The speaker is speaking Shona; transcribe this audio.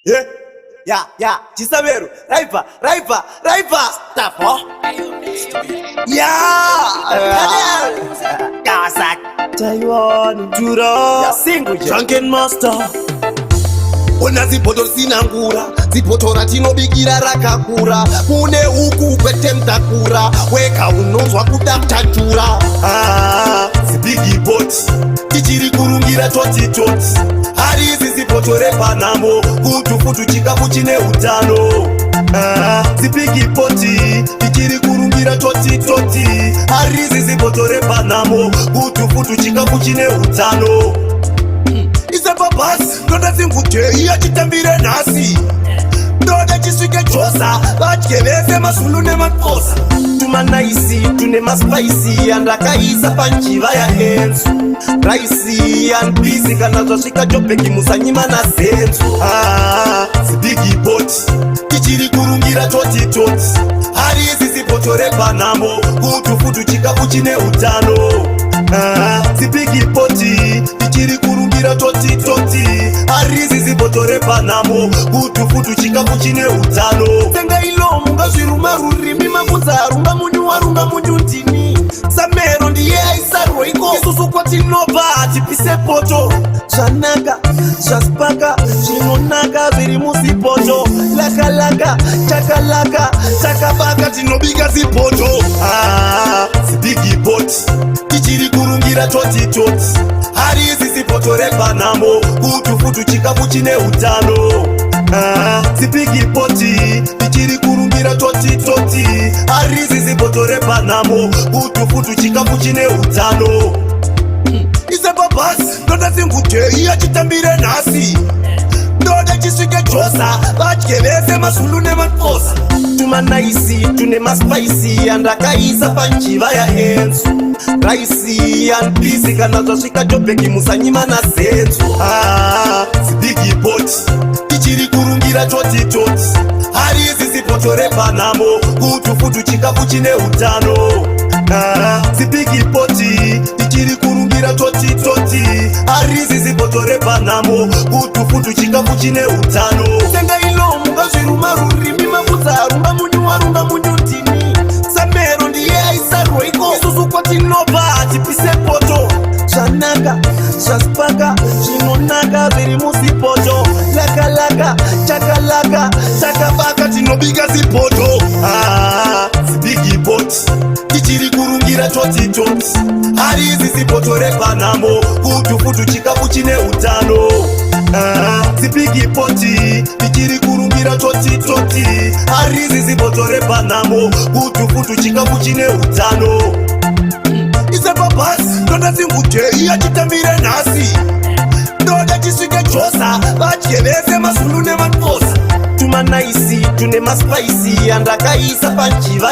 Yeah, yeah, Chisameru, Raipa, Tapo. Yeah, Kawasaki, Taiwan, Jura, Single, Drunken Master. Ona zipoto sinangura, zipoto ratinobigira rakakura. Kune uku kwete mtakura, weka unozwa kudaktatura. Zibigi boti, tichiri kurungira toti. Harizi zipoto repanamo, kutufutu chikafu chine utano. Zibigi boti, tichiri kurungira toti. Harizi zipoto repanamo, kutufutu chikafu chine utano. Isepapasi, ndoda zingute, iya chitambire nasi. Ndoda chiswike chosa, vachkevese masulu nemakosa. Tumanaisi, tune maspicy, andakaisa panchiva ya hensu. Raisi, and busy, kana zwashika jopeki musanyima na sensu. Zibigi boti, tichiri kurungira toti. Harizi zipoto repanamo, kutufutu chikafu chine utano. Zibigi boti, tichiri kurungira toti. Harizi zipoto repanamo, kutufutu chikafu chine utano. Tenga ilo munga zviruma rurimi makunza arunga munyu ntini. Samero ndiye aisarwa iko isusu kwatinopa tipise poto. Zvanaka, zvaspaka, zvinonaka zviri musipoto. Laka, takabaka tinobika zipoto. Zibigi boti, tichiri kurungira toti. Harizi zipoto repanamo, kutufutu chikafu chine utano. Zibigi boti, tichiri kurungira toti. Harizi zipoto repanamo, kutufutu chikafu chine utano. Isepapasi, ndoda zingute, iya chitambire nasi. Ndoda chiswike chosa, vachkevese masulu nemakosa. Tumanaisi, tune maspicy, andakaisa panchiva ya hensu. Raisi, and busy, kana zwashika jopeki musanyima na sensu. Zibigi boti, tichiri kurungira toti. Harizi zipoto repanamo, kutufutu chikafu chine utano. Zibigi boti, tichiri kurungira toti. Harizi zipoto repanamo, kutufutu chikafu chine utano. Tenga ilo munga zviruma rurimi makunza arunga munyu ntini. Samero ndiye aisarwa iko isusu kwatinopa tipise poto. Zvanaka, zvaspaka, zvinonaka zviri musipoto. Laka, takabaka tinobika zipoto. Zibigi boti, tichiri kurungira toti. Harizi zipoto repanamo, kutufutu chikafu chine utano. Zibigi boti, tichiri kurungira toti. Harizi zipoto repanamo, kutufutu chikafu chine utano. Isepapasi, ndoda zingute, iya chitambire nasi. Ndoda chiswike chosa, vachkevese masulu nemakosa. Tumanaisi, tune maspicy, andakaisa panchiva